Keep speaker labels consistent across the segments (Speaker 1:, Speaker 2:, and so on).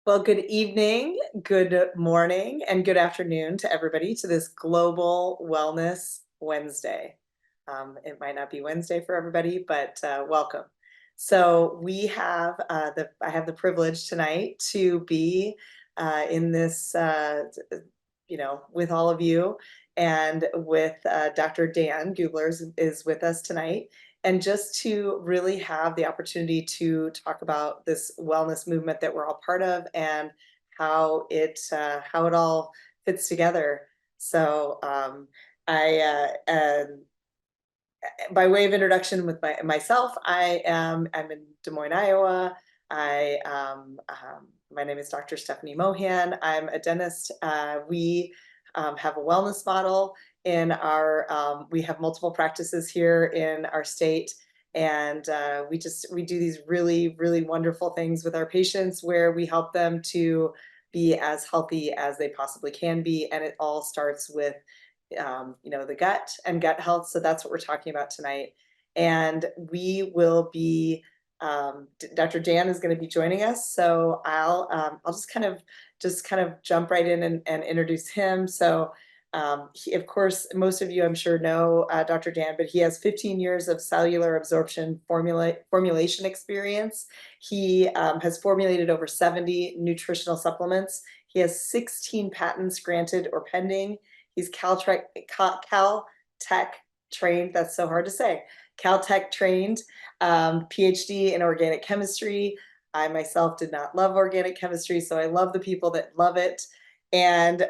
Speaker 1: Well, good evening, good morning, and good afternoon to everybody to this Global Wellness Wednesday. It might not be Wednesday for everybody, but welcome. So I have the privilege tonight to be in this, with all of you, and with Dr. Dan Gubler is with us tonight. And just to really have the opportunity to talk about this wellness movement that we're all part of and how it all fits together. So by way of introduction with myself, I'm in Des Moines, Iowa. My name is Dr. Stephanie Mohan. I'm a dentist. We have a wellness model in we have multiple practices here in our state. And we do these really, really wonderful things with our patients where we help them to be as healthy as they possibly can be. And it all starts with the gut and gut health. So that's what we're talking about tonight. And we will be, Dr. Dan is going to be joining us. So I'll just kind of jump right in and introduce him. So of course, most of you I'm sure know Dr. Dan, but he has 15 years of cellular absorption formulation experience. He has formulated over 70 nutritional supplements. He has 16 patents granted or pending. He's Caltech trained. That's so hard to say. Caltech trained, PhD in organic chemistry. I myself did not love organic chemistry, so I love the people that love it. And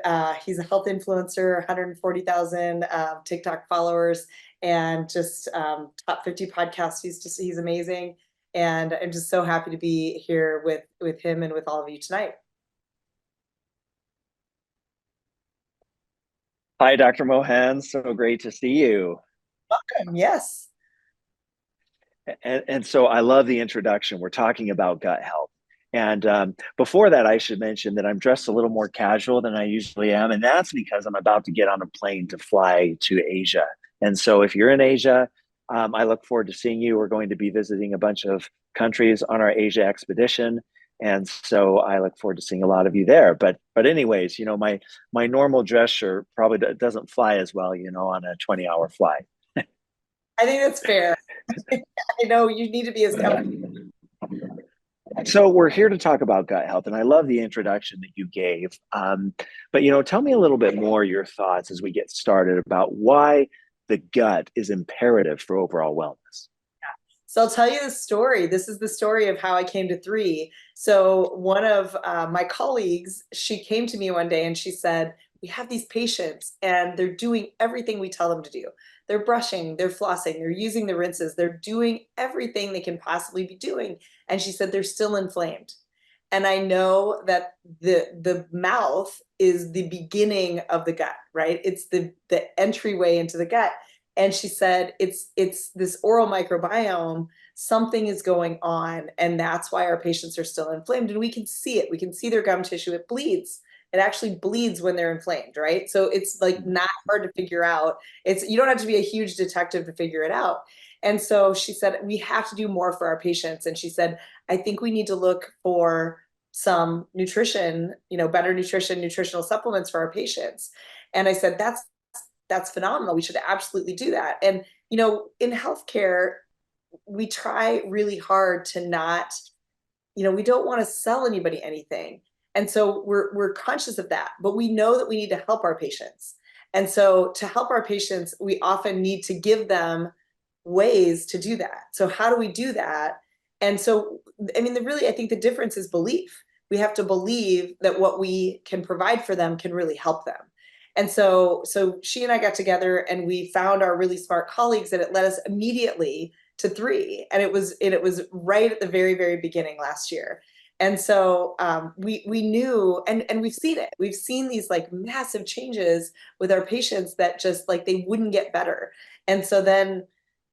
Speaker 1: he's a health influencer, 140,000 TikTok followers, and just top 50 podcasts. He's amazing. And I'm just so happy to be here with him and with all of you tonight.
Speaker 2: Hi, Dr. Mohan. So great to see you.
Speaker 1: Welcome. Yes.
Speaker 2: And so I love the introduction. We're talking about gut health. And before that, I should mention that I'm dressed a little more casual than I usually am. And that's because I'm about to get on a plane to fly to Asia. And so if you're in Asia, I look forward to seeing you. We're going to be visiting a bunch of countries on our Asia expedition. And so I look forward to seeing a lot of you there. But anyways, my normal dress shirt probably doesn't fly as well, on a 20-hour flight.
Speaker 1: I think that's fair. I know you need to be as comfortable.
Speaker 2: So we're here to talk about gut health, and I love the introduction that you gave. But tell me a little bit more your thoughts as we get started about why the gut is imperative for overall wellness.
Speaker 1: So I'll tell you the story. This is the story of how I came to three. So one of my colleagues, she came to me one day and she said, we have these patients and they're doing everything we tell them to do. They're brushing, they're flossing, they're using the rinses, they're doing everything they can possibly be doing. And she said they're still inflamed. And I know that the mouth is the beginning of the gut, right? It's the entryway into the gut. And she said it's this oral microbiome, something is going on, and that's why our patients are still inflamed. And we can see it. We can see their gum tissue. It bleeds. It actually bleeds when they're inflamed, right? So it's like not hard to figure out. You don't have to be a huge detective to figure it out. And so she said, we have to do more for our patients. And she said, I think we need to look for some nutrition, better nutrition, nutritional supplements for our patients. And I said, that's phenomenal. We should absolutely do that. And, in healthcare, we try really hard to not, we don't want to sell anybody anything. And so we're conscious of that, but we know that we need to help our patients. And so to help our patients, we often need to give them ways to do that. So how do we do that? And so, I think the difference is belief. We have to believe that what we can provide for them can really help them. And so she and I got together and we found our really smart colleagues, and it led us immediately to three. And it was right at the very, very beginning last year. And so we knew, and we've seen it. We've seen these like massive changes with our patients that just like they wouldn't get better. And so then,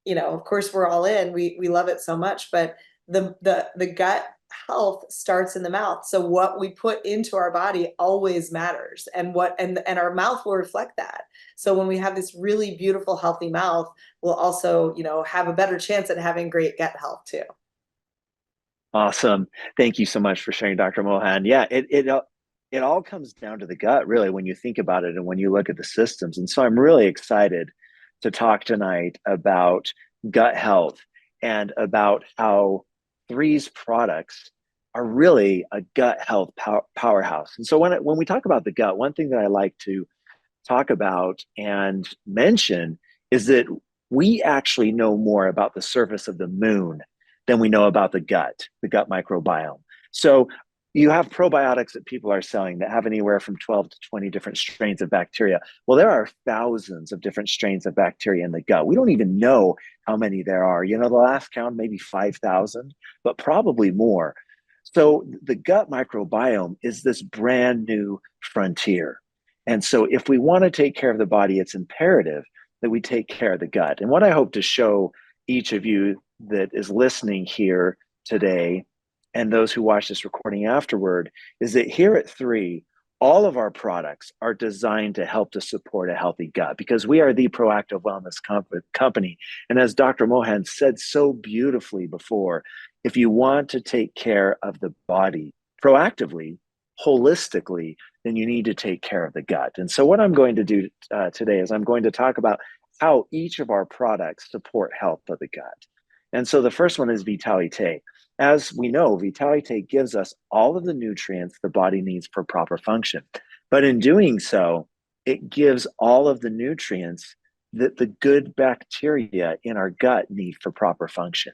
Speaker 1: of course, we're all in. We love it so much, but the gut health starts in the mouth. So what we put into our body always matters, and our mouth will reflect that. So when we have this really beautiful, healthy mouth, we'll also, have a better chance at having great gut health too.
Speaker 2: Awesome. Thank you so much for sharing, Dr. Mohan. Yeah, it all comes down to the gut, really, when you think about it and when you look at the systems. And so I'm really excited to talk tonight about gut health and about how Three's products are really a gut health powerhouse. And so when we talk about the gut, one thing that I like to talk about and mention is that we actually know more about the surface of the moon than we know about the gut microbiome. So you have probiotics that people are selling that have anywhere from 12 to 20 different strains of bacteria. Well, there are thousands of different strains of bacteria in the gut. We don't even know how many there are. You know, the last count, maybe 5,000, but probably more. So the gut microbiome is this brand new frontier. And so, if we want to take care of the body, it's imperative that we take care of the gut. And what I hope to show each of you that is listening here today and those who watch this recording afterward is that here at Three, all of our products are designed to help to support a healthy gut because we are the proactive wellness company. And as Dr. Mohan said so beautifully before, if you want to take care of the body proactively, holistically, then you need to take care of the gut. And so, what I'm going to do today is I'm going to talk about how each of our products support health of the gut. And so, the first one is Vitalite. As we know, Vitalite gives us all of the nutrients the body needs for proper function. But in doing so, it gives all of the nutrients that the good bacteria in our gut need for proper function.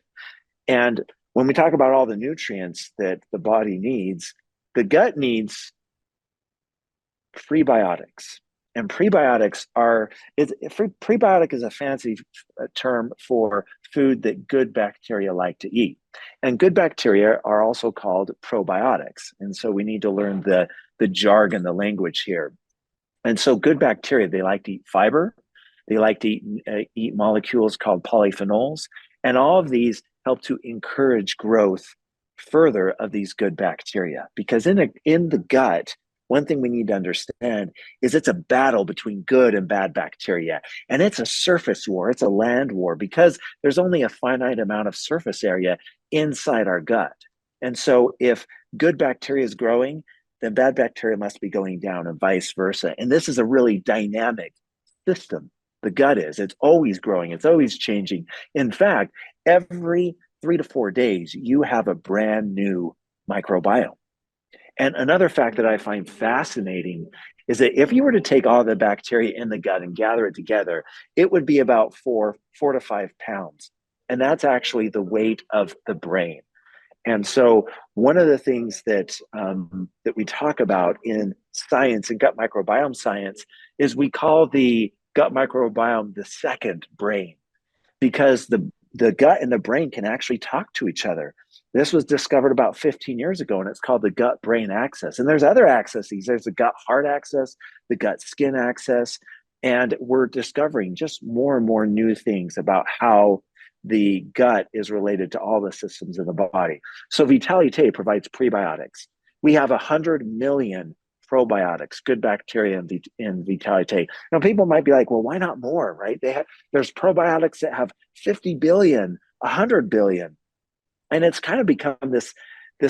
Speaker 2: And when we talk about all the nutrients that the body needs, the gut needs prebiotics. And prebiotics prebiotic is a fancy term for food that good bacteria like to eat. And good bacteria are also called probiotics. And so we need to learn the jargon, the language here. And so good bacteria, they like to eat fiber. They like to eat molecules called polyphenols. And all of these help to encourage growth further of these good bacteria. Because in the gut, one thing we need to understand is it's a battle between good and bad bacteria. And it's a surface war, it's a land war because there's only a finite amount of surface area inside our gut. And so if good bacteria is growing, then bad bacteria must be going down and vice versa. And this is a really dynamic system. The gut is, it's always growing, it's always changing. In fact, every 3 to 4 days, you have a brand new microbiome. And another fact that I find fascinating is that if you were to take all the bacteria in the gut and gather it together, it would be about 4 to 5 pounds. And that's actually the weight of the brain. And so one of the things that we talk about in science and gut microbiome science is we call the gut microbiome the second brain because the gut and the brain can actually talk to each other. This was discovered about 15 years ago, and it's called the gut brain axis. And there's other axes. There's the gut heart axis, the gut skin axis, and we're discovering just more and more new things about how the gut is related to all the systems of the body. So Vitalite provides prebiotics. We have 100 million probiotics, good bacteria in Vitalite. Now, people might be like, well, why not more, right? There's probiotics that have 50 billion, 100 billion. And it's kind of become this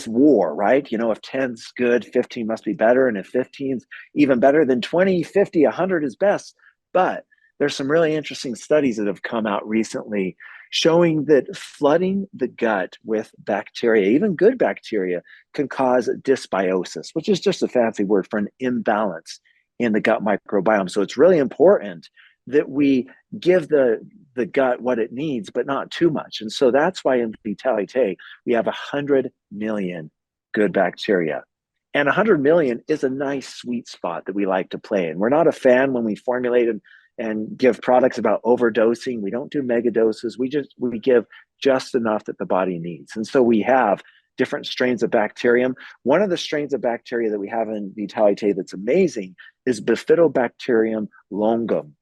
Speaker 2: war, right? You know, if 10's good, 15 must be better. And if 15's even better, then 20, 50, 100 is best. But there's some really interesting studies that have come out recently showing that flooding the gut with bacteria, even good bacteria, can cause dysbiosis, which is just a fancy word for an imbalance in the gut microbiome. So it's really important that we give the gut what it needs, but not too much. And so that's why in Vitalite, we have 100 million good bacteria. And 100 million is a nice sweet spot that we like to play in. We're not a fan when we formulate and give products about overdosing. We don't do mega doses. We give just enough that the body needs. And so we have different strains of bacterium. One of the strains of bacteria that we have in Vitalite that's amazing is Bifidobacterium longum.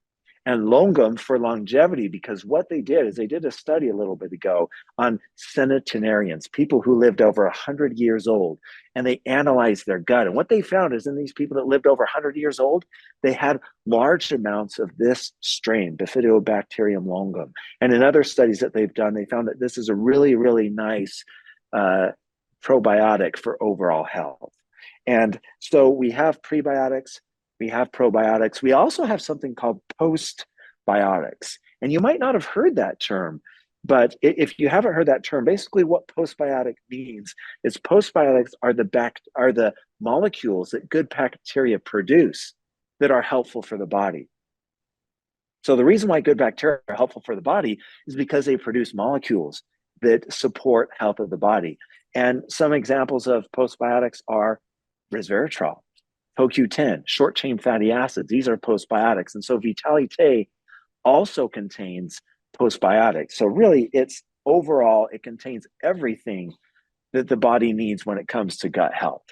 Speaker 2: And longum for longevity, because what they did is they did a study a little bit ago on centenarians, people who lived over 100 years old, and they analyzed their gut. And what they found is in these people that lived over 100 years old, they had large amounts of this strain, Bifidobacterium longum. And in other studies that they've done, they found that this is a really, really nice probiotic for overall health. And so we have prebiotics, we have probiotics. We also have something called postbiotics. And you might not have heard that term, but if you haven't heard that term, basically what postbiotic means is postbiotics are the molecules that good bacteria produce that are helpful for the body. So the reason why good bacteria are helpful for the body is because they produce molecules that support health of the body. And some examples of postbiotics are resveratrol, CoQ10, short chain fatty acids. These are postbiotics. And so Vitalit also contains postbiotics. So really, it's overall, it contains everything that the body needs when it comes to gut health.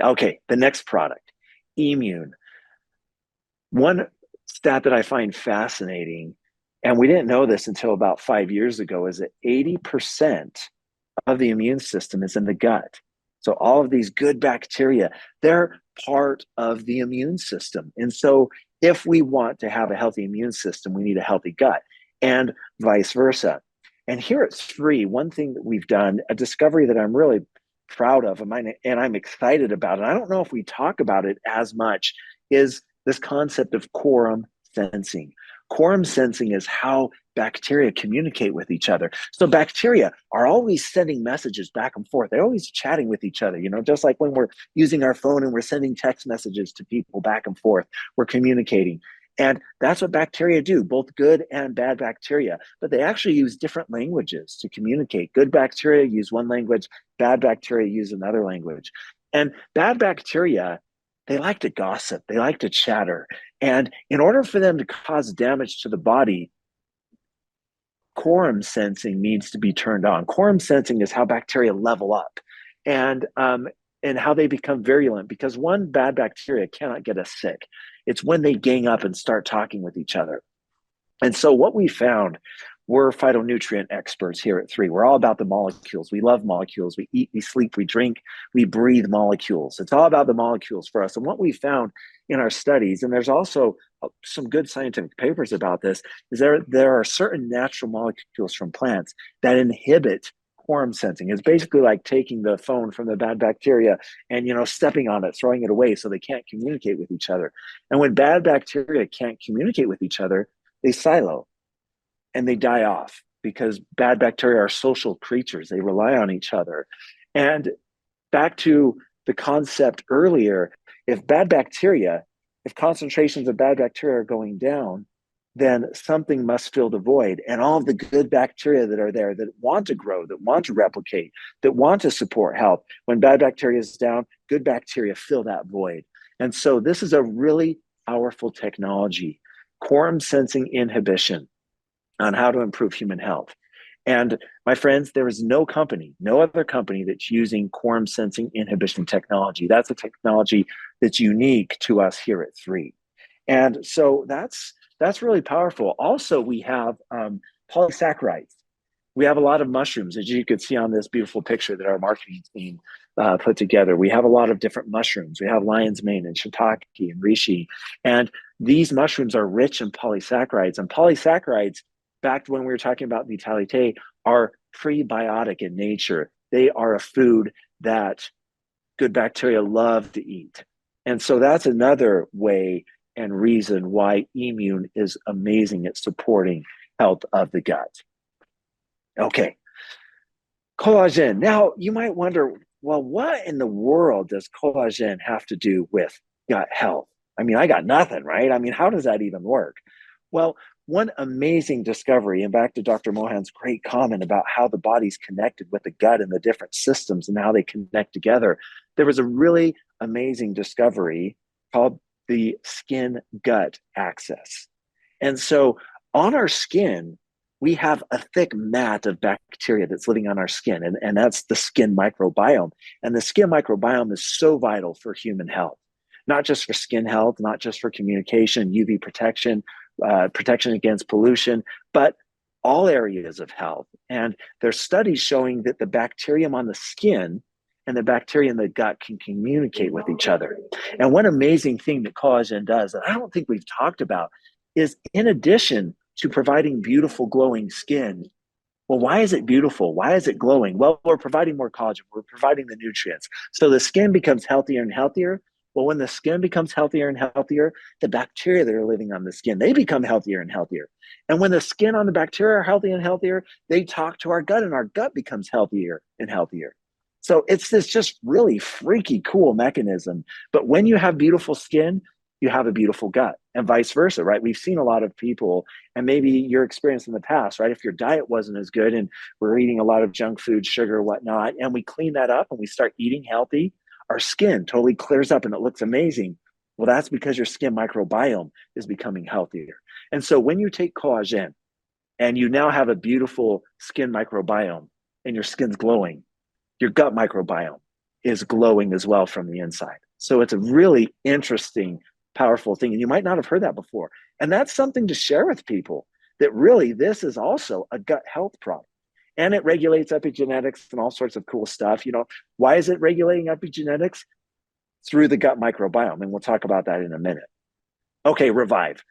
Speaker 2: Okay, the next product, Immune. One stat that I find fascinating, and we didn't know this until about 5 years ago, is that 80% of the immune system is in the gut. So all of these good bacteria, they're part of the immune system. And so if we want to have a healthy immune system, we need a healthy gut, and vice versa. And here at 3, one thing that we've done, a discovery that I'm really proud of, and I'm excited about, and I don't know if we talk about it as much, is this concept of quorum sensing. Quorum sensing is how bacteria communicate with each other. So bacteria are always sending messages back and forth. They're always chatting with each other, just like when we're using our phone and we're sending text messages to people back and forth, we're communicating. And that's what bacteria do, both good and bad bacteria. But they actually use different languages to communicate. Good bacteria use one language, bad bacteria use another language. And bad bacteria, they like to gossip, they like to chatter. And in order for them to cause damage to the body, quorum sensing needs to be turned on. Quorum sensing is how bacteria level up and how they become virulent, because one bad bacteria cannot get us sick. It's when they gang up and start talking with each other. And so what we found, we're phytonutrient experts here at 3. We're all about the molecules. We love molecules. We eat, we sleep, we drink, we breathe molecules. It's all about the molecules for us. And what we found in our studies, and there's also some good scientific papers about this, is there are certain natural molecules from plants that inhibit quorum sensing. It's basically like taking the phone from the bad bacteria and stepping on it, throwing it away so they can't communicate with each other. And when bad bacteria can't communicate with each other, they silo and they die off, because bad bacteria are social creatures. They rely on each other. And back to the concept earlier, if concentrations of bad bacteria are going down, then something must fill the void. And all of the good bacteria that are there, that want to grow, that want to replicate, that want to support health, when bad bacteria is down, good bacteria fill that void. And so this is a really powerful technology, quorum sensing inhibition, on how to improve human health. And my friends, there is no other company that's using quorum sensing inhibition technology. That's a technology that's unique to us here at 3. And so that's really powerful. Also, we have polysaccharides. We have a lot of mushrooms, as you could see on this beautiful picture that our marketing team put together. We have a lot of different mushrooms. We have lion's mane and shiitake and reishi. And these mushrooms are rich in polysaccharides. And polysaccharides, back when we were talking about Vitalit, are prebiotic in nature. They are a food that good bacteria love to eat. And so that's another way and reason why Immune is amazing at supporting health of the gut. Okay, collagen. Now, you might wonder, well, what in the world does collagen have to do with gut health? I mean, I got nothing, right? I mean, how does that even work? Well, one amazing discovery, and back to Dr. Mohan's great comment about how the body's connected with the gut and the different systems and how they connect together, there was a really amazing discovery called the skin-gut axis. And so on our skin, we have a thick mat of bacteria that's living on our skin, and that's the skin microbiome. And the skin microbiome is so vital for human health, not just for skin health, not just for communication, UV protection, protection against pollution, but all areas of health. And there's studies showing that the bacterium on the skin and the bacteria in the gut can communicate with each other. And one amazing thing that collagen does that I don't think we've talked about is, in addition to providing beautiful glowing skin, Well, why is it beautiful? Why is it glowing? Well, we're providing more collagen. We're providing the nutrients. So the skin becomes healthier and healthier. Well, when the skin becomes healthier and healthier, the bacteria that are living on the skin, they become healthier and healthier. And when the skin on the bacteria are healthy and healthier, they talk to our gut and our gut becomes healthier and healthier. So it's this just really freaky cool mechanism. But when you have beautiful skin, you have a beautiful gut and vice versa, right? We've seen a lot of people, and maybe your experience in the past, right? If your diet wasn't as good and we're eating a lot of junk food, sugar, whatnot, and we clean that up and we start eating healthy, our skin totally clears up and it looks amazing. Well, that's because your skin microbiome is becoming healthier. And so when you take collagen and you now have a beautiful skin microbiome and your skin's glowing, your gut microbiome is glowing as well from the inside. So it's a really interesting, powerful thing. And you might not have heard that before. And that's something to share with people, that really this is also a gut health product. And it regulates epigenetics and all sorts of cool stuff. You know, why is it regulating epigenetics? Through the gut microbiome. And we'll talk about that in a minute. Okay, Revive.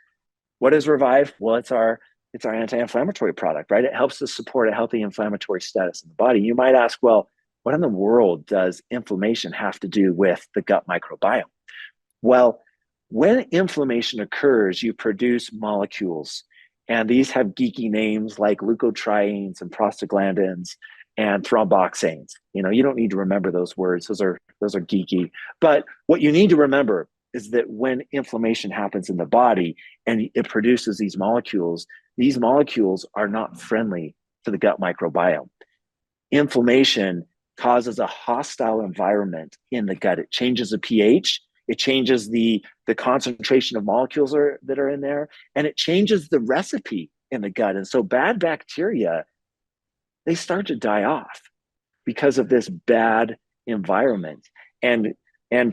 Speaker 2: What is Revive? Well, it's our anti-inflammatory product, right? It helps to support a healthy inflammatory status in the body. You might ask, well, what in the world does inflammation have to do with the gut microbiome? Well, when inflammation occurs, you produce molecules, and these have geeky names like leukotrienes and prostaglandins and thromboxanes. You know, you don't need to remember those words. Those are geeky. But what you need to remember is that when inflammation happens in the body and it produces these molecules are not friendly to the gut microbiome. Inflammation causes a hostile environment in the gut. It changes the pH, it changes the concentration of molecules that are in there, and it changes the recipe in the gut. And so bad bacteria, they start to die off because of this bad environment. And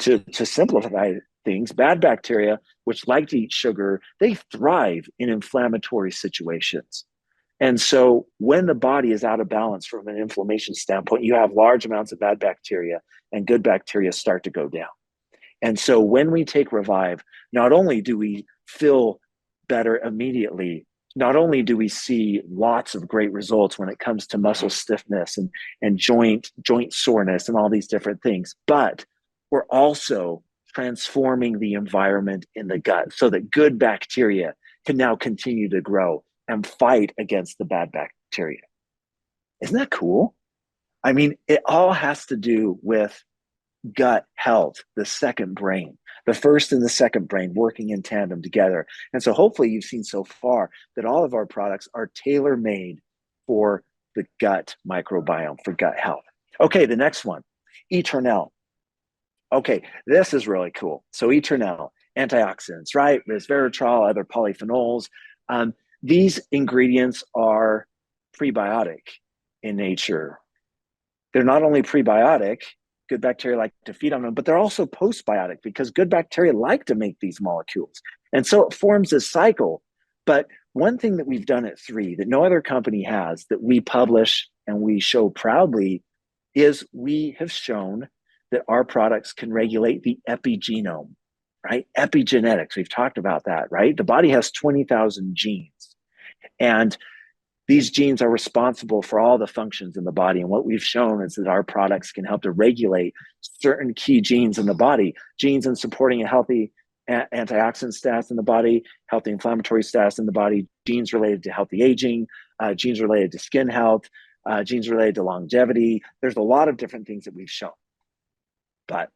Speaker 2: to simplify things, bad bacteria, which like to eat sugar, they thrive in inflammatory situations. And so when the body is out of balance from an inflammation standpoint, you have large amounts of bad bacteria and good bacteria start to go down. And so when we take Revive, not only do we feel better immediately, not only do we see lots of great results when it comes to muscle stiffness and joint soreness and all these different things, but we're also transforming the environment in the gut so that good bacteria can now continue to grow and fight against the bad bacteria. Isn't that cool? I mean, it all has to do with gut health, the second brain, the first and the second brain working in tandem together. And so hopefully you've seen so far that all of our products are tailor-made for the gut microbiome, for gut health. Okay, the next one, Eternel. Okay, this is really cool. So Eternel, antioxidants, right? Resveratrol, other polyphenols. These ingredients are prebiotic in nature. They're not only prebiotic, good bacteria like to feed on them, but they're also postbiotic because good bacteria like to make these molecules. And so it forms a cycle. But one thing that we've done at 3 that no other company has, that we publish and we show proudly, is we have shown that our products can regulate the epigenome, right? Epigenetics, we've talked about that, right? The body has 20,000 genes. And these genes are responsible for all the functions in the body. And what we've shown is that our products can help to regulate certain key genes in the body, genes in supporting a healthy antioxidant status in the body, healthy inflammatory status in the body, genes related to healthy aging, genes related to skin health, genes related to longevity. There's a lot of different things that we've shown. But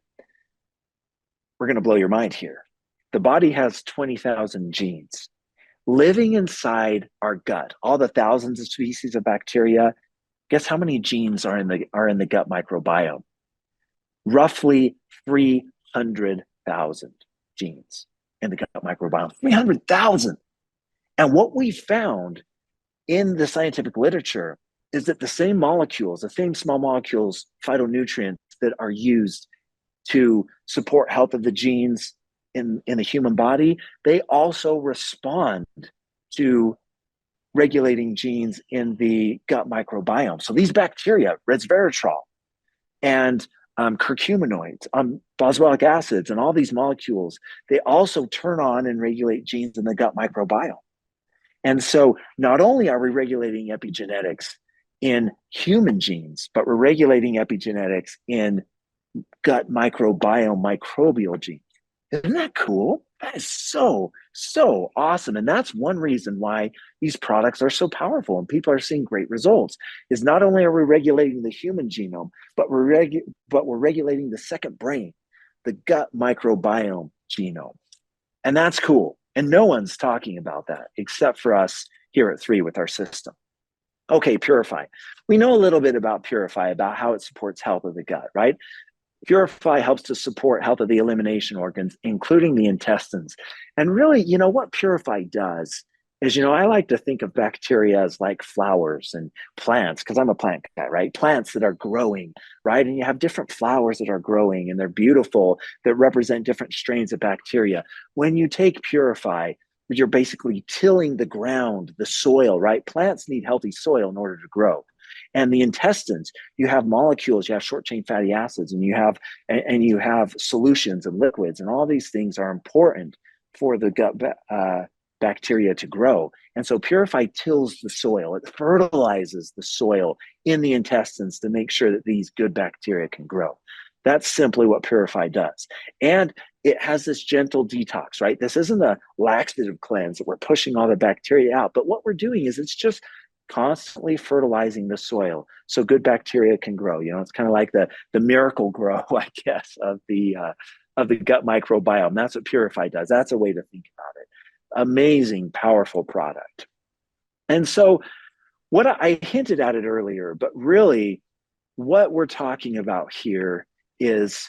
Speaker 2: we're going to blow your mind here. The body has 20,000 genes. Living inside our gut, all the thousands of species of bacteria, guess how many genes are in the gut microbiome? Roughly 300,000 genes in the gut microbiome. 300,000. And what we found in the scientific literature is that the same molecules, the same small molecules, phytonutrients that are used to support health of the genes in the human body, they also respond to regulating genes in the gut microbiome. So these bacteria, resveratrol and curcuminoids, boswellic acids, and all these molecules, they also turn on and regulate genes in the gut microbiome. And so not only are we regulating epigenetics in human genes, but we're regulating epigenetics in gut microbiome microbial genes. Isn't that cool? That is so, so awesome. And that's one reason why these products are so powerful and people are seeing great results. Is not only are we regulating the human genome, but we're regulating the second brain, the gut microbiome genome. And that's cool. And no one's talking about that except for us here at 3 with our system. Okay, Purify. We know a little bit about Purify, about how it supports health of the gut, right? Purify helps to support health of the elimination organs, including the intestines. And really, what Purify does is, I like to think of bacteria as like flowers and plants, because I'm a plant guy, right? Plants that are growing, right? And you have different flowers that are growing and they're beautiful, that represent different strains of bacteria. When you take Purify, you're basically tilling the ground, the soil, right? Plants need healthy soil in order to grow. And the intestines, you have molecules, you have short chain fatty acids, and you have solutions and liquids, and all these things are important for the gut bacteria to grow. And so Purify tills the soil, it fertilizes the soil in the intestines to make sure that these good bacteria can grow. That's simply what Purify does. And it has this gentle detox, right? This isn't a laxative cleanse that we're pushing all the bacteria out, but what we're doing is it's just constantly fertilizing the soil so good bacteria can grow. It's kind of like the miracle grow, I guess, of the gut microbiome. That's what Purify does. That's a way to think about it. Amazing, powerful product. And so what I hinted at it earlier, but really what we're talking about here is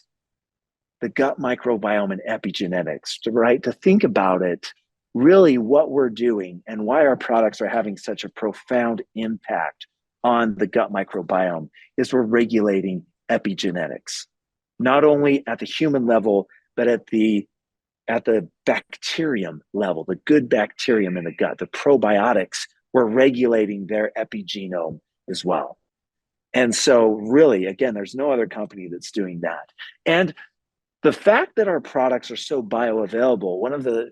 Speaker 2: the gut microbiome and epigenetics, right? To think about it, really what we're doing and why our products are having such a profound impact on the gut microbiome is we're regulating epigenetics, not only at the human level, but at the bacterium level, the good bacterium in the gut, the probiotics, we're regulating their epigenome as well. And so really, again, there's no other company that's doing that. And the fact that our products are so bioavailable, one of the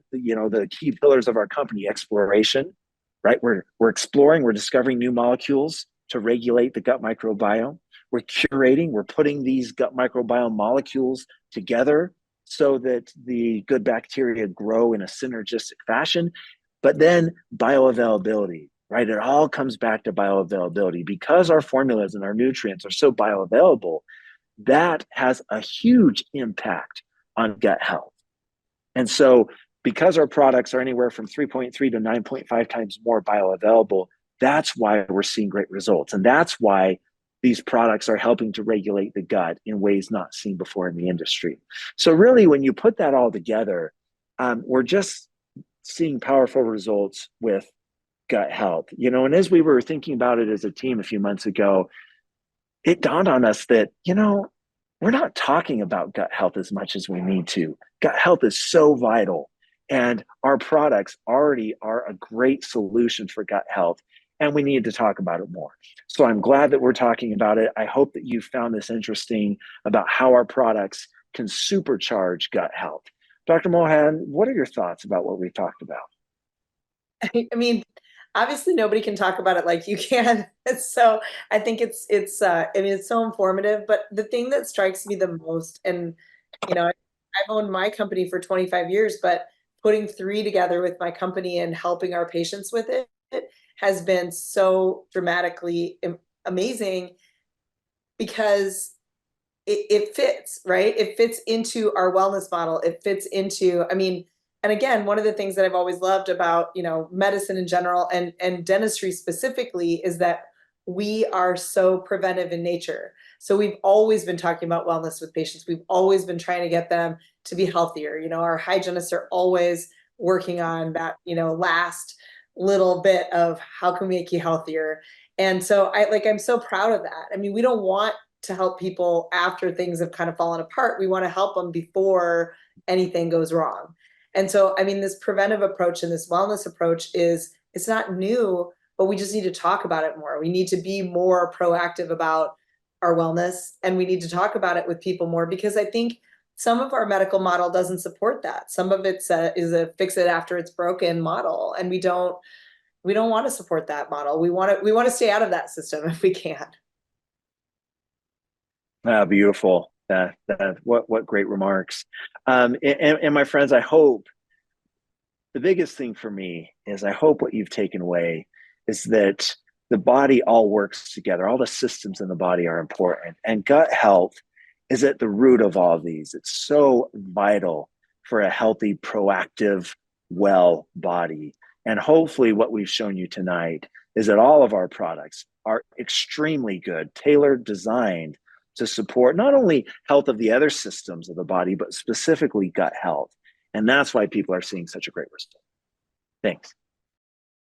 Speaker 2: key pillars of our company, exploration, right? We're exploring, we're discovering new molecules to regulate the gut microbiome. We're curating, we're putting these gut microbiome molecules together so that the good bacteria grow in a synergistic fashion. But then bioavailability, right? It all comes back to bioavailability. Because our formulas and our nutrients are so bioavailable, that has a huge impact on gut health. And so because our products are anywhere from 3.3 to 9.5 times more bioavailable, that's why we're seeing great results. And that's why these products are helping to regulate the gut in ways not seen before in the industry. So really, when you put that all together, we're just seeing powerful results with gut health. And as we were thinking about it as a team a few months ago, it dawned on us that, we're not talking about gut health as much as we need to. Gut health is so vital, and our products already are a great solution for gut health, and we need to talk about it more. So I'm glad that we're talking about it. I hope that you found this interesting about how our products can supercharge gut health. Dr. Mohan, what are your thoughts about what we've talked about?
Speaker 1: I mean, obviously nobody can talk about it like you can. So I think it's so informative. But the thing that strikes me the most, and I've owned my company for 25 years, but putting 3 together with my company and helping our patients with it has been so dramatically amazing, because it fits, right? It fits into our wellness model. It fits into, and again, one of the things that I've always loved about, medicine in general and dentistry specifically is that we are so preventive in nature. So we've always been talking about wellness with patients. We've always been trying to get them to be healthier. Our hygienists are always working on that, last little bit of how can we make you healthier. And so I'm so proud of that. We don't want to help people after things have kind of fallen apart. We want to help them before anything goes wrong. And so, this preventive approach and this wellness approach it's not new, but we just need to talk about it more. We need to be more proactive about our wellness, and we need to talk about it with people more, because I think some of our medical model doesn't support that. Some of it's is a fix it after it's broken model, and we don't We don't want to support that model. We want to stay out of that system if we can.
Speaker 2: Beautiful. What great remarks. And my friends, I hope the biggest thing for me is I hope what you've taken away is that the body all works together. All the systems in the body are important, and gut health is at the root of all of these. It's so vital for a healthy, proactive, well body. And hopefully, what we've shown you tonight is that all of our products are extremely good, tailored, designed to support not only health of the other systems of the body, but specifically gut health. And that's why people are seeing such a great result. Thanks.